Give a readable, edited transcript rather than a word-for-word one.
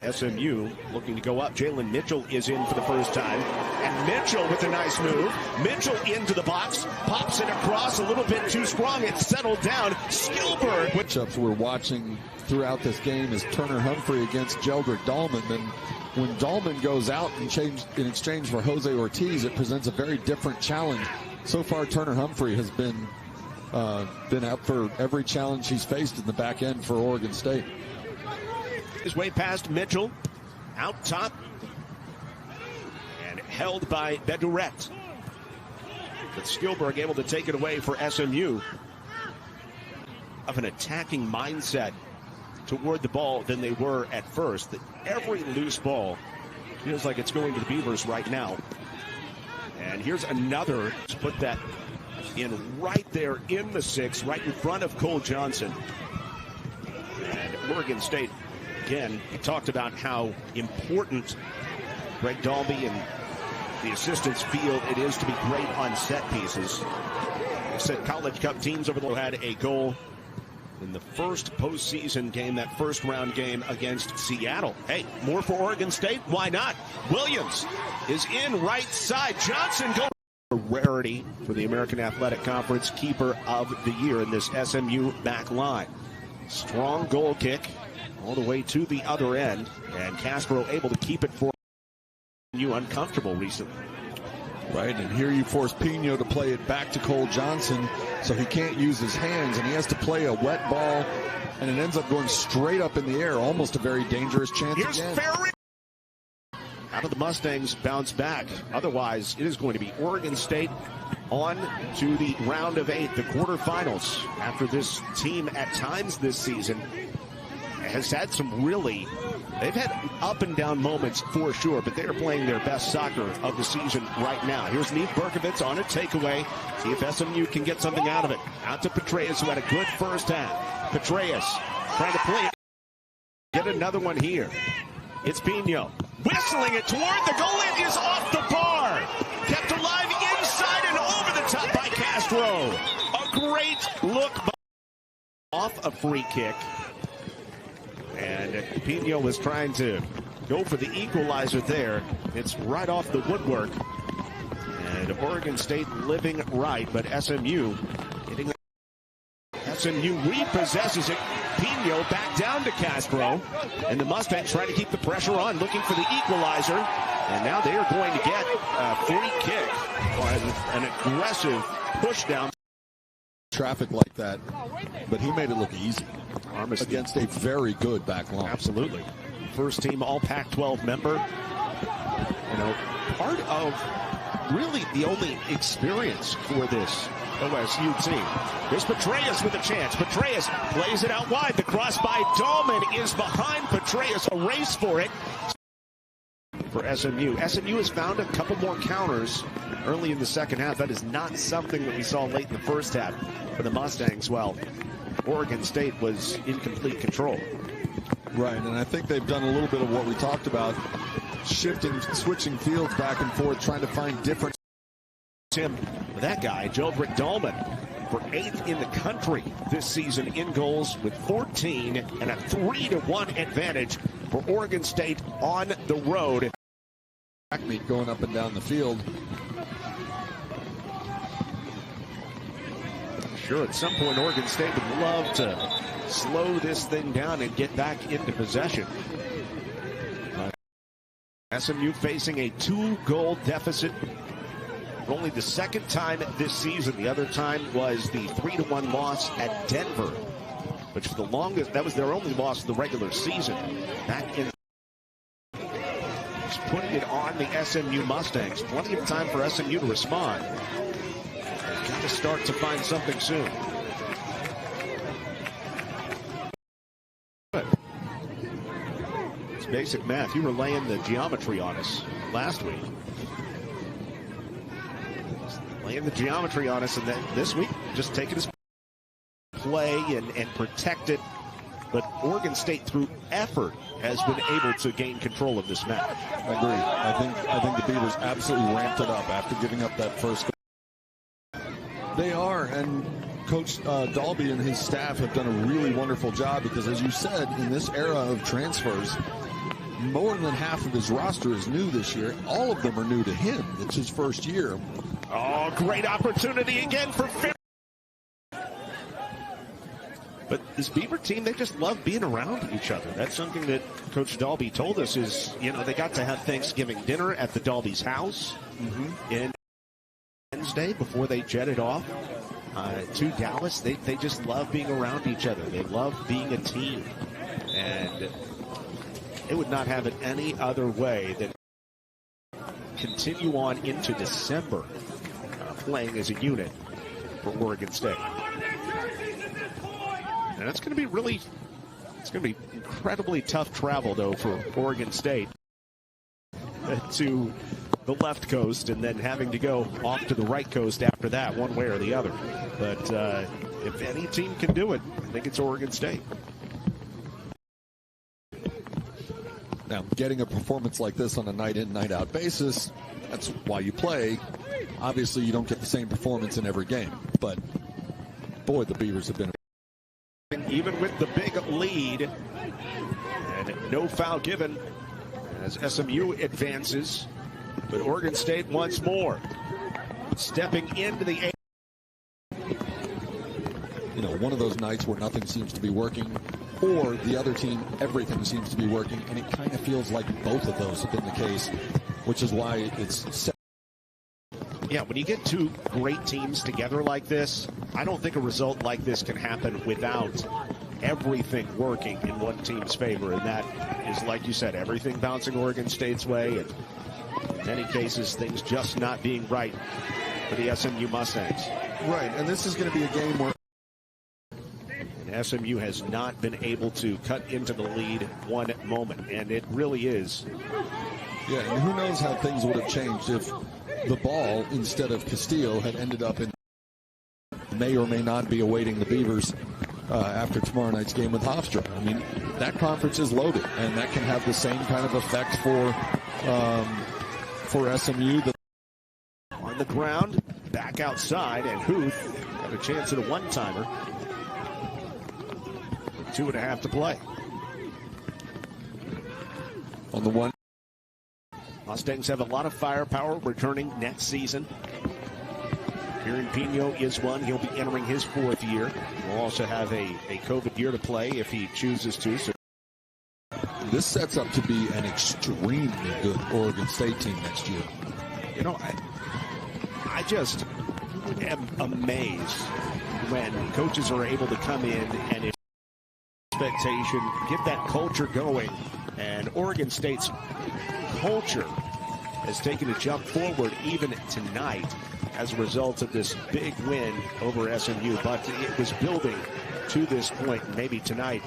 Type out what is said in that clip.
SMU looking to go up. Jalen Mitchell is in for the first time. And Mitchell with a nice move. Mitchell into the box. Pops it across a little bit too strong. It's settled down. Skilberg. Matchups we're watching throughout this game is Turner Humphrey against Jeldrick Dahlman. And when Dahlman goes out in exchange for Jose Ortiz, it presents a very different challenge. So far, Turner Humphrey has been up for every challenge he's faced in the back end for Oregon State. His way past Mitchell, out top, and held by Bedouret. But Skilberg able to take it away for SMU. Of an attacking mindset toward the ball than they were at first. Every loose ball feels like it's going to the Beavers right now. And here's another to put that in right there in the six, right in front of Cole Johnson. And Oregon State, again, talked about how important Greg Dalby and the assistants feel it is to be great on set pieces. They said College Cup teams over there had a goal in the first postseason game, that first round game against Seattle. Hey, more for Oregon State? Why not? Williams is in right side. Johnson goes. A rarity for the American Athletic Conference keeper of the year in this SMU back line. Strong goal kick all the way to the other end, and Castro able to keep it for you uncomfortable recently. Right, and here you force Pino to play it back to Cole Johnson, so he can't use his hands, and he has to play a wet ball, and it ends up going straight up in the air, almost a very dangerous chance. Here's again. Ferry. How do the Mustangs bounce back? Otherwise, it is going to be Oregon State on to the round of 8, the quarterfinals, after this team at times this season has had some they've had up and down moments for sure, but they are playing their best soccer of the season right now. Here's Neve Berkovitz on a takeaway. See if SMU can get something out of it. Out to Petraeus, who had a good first half. Petraeus trying to play it. Get another one here. It's Pino. Whistling it toward the goal. It is off the bar. Kept alive inside and over the top by Castro. A great look off a free kick. And Pino was trying to go for the equalizer there. It's right off the woodwork. And Oregon State living right, but SMU hitting. SMU repossesses it. Pino back down to Castro. And the Mustangs trying to keep the pressure on, looking for the equalizer. And now they are going to get a free kick on an aggressive push down. Traffic like that, but he made it look easy against a very good back line. Absolutely. First team all Pac-12 member. You know, part of really the only experience for this OSU team. Here's Petraeus with a chance. Petraeus plays it out wide. The cross by Dahlman is behind Petraeus. A race for it for SMU. SMU has found a couple more counters early in the second half. That is not something that we saw late in the first half for the Mustangs. Well, Oregon State was in complete control. Right, and I think they've done a little bit of what we talked about, switching fields back and forth, trying to find different. That guy, Jeldrick Dahlman, for 8th in the country this season in goals with 14 and a 3-1 advantage for Oregon State on the road. Meet going up and down the field. Sure, at some point Oregon State would love to slow this thing down and get back into possession. SMU facing a 2-goal deficit. Only the second time this season. The other time was the 3-1 loss at Denver, which for the longest, that was their only loss of the regular season. Back in putting it on the SMU Mustangs. Plenty of time for SMU to respond. They've got to start to find something soon. Good. It's basic math. You were laying the geometry on us last week. Laying the geometry on us, and then this week just taking his play and protect it. But Oregon State, through effort, has been able to gain control of this match. I agree. I think the Beavers absolutely ramped it up after giving up that first goal. They are, and Coach Dalby and his staff have done a really wonderful job because, as you said, in this era of transfers, more than half of his roster is new this year. All of them are new to him. It's his first year. Oh, great opportunity again for Fair. But this Beaver team, they just love being around each other. That's something that Coach Dalby told us is, they got to have Thanksgiving dinner at the Dalby's house in Wednesday before they jetted off to Dallas. They just love being around each other. They love being a team. And it would not have it any other way than continue on into December playing as a unit for Oregon State. And it's going to be incredibly tough travel, though, for Oregon State to the left coast and then having to go off to the right coast after that, one way or the other. But if any team can do it, I think it's Oregon State. Now, getting a performance like this on a night-in, night-out basis, that's why you play. Obviously, you don't get the same performance in every game. But, boy, the Beavers have been... Even with the big lead, and no foul given as SMU advances. But Oregon State once more stepping into the... one of those nights where nothing seems to be working, or the other team, everything seems to be working, and it kind of feels like both of those have been the case, which is why it's... Yeah, when you get two great teams together like this, I don't think a result like this can happen without everything working in one team's favor. And that is, like you said, everything bouncing Oregon State's way. And in many cases, things just not being right for the SMU Mustangs. Right, and this is going to be a game where... And SMU has not been able to cut into the lead one moment. And it really is. Yeah, and who knows how things would have changed if the ball, instead of Castillo, had ended up in... may or may not be awaiting the Beavers after tomorrow night's game with Hofstra. I mean, that conference is loaded, and that can have the same kind of effect for SMU. On the ground, back outside, and Huth got a chance at a one-timer. 2.5 to play. On the one. Mustangs have a lot of firepower returning next season. Kieran Pino is one. He'll be entering his 4th year. We'll also have a COVID year to play if he chooses to. So this sets up to be an extremely good Oregon State team next year. I just am amazed when coaches are able to come in and expectation, get that culture going. And Oregon State's culture has taken a jump forward even tonight as a result of this big win over SMU. But it was building to this point. Maybe tonight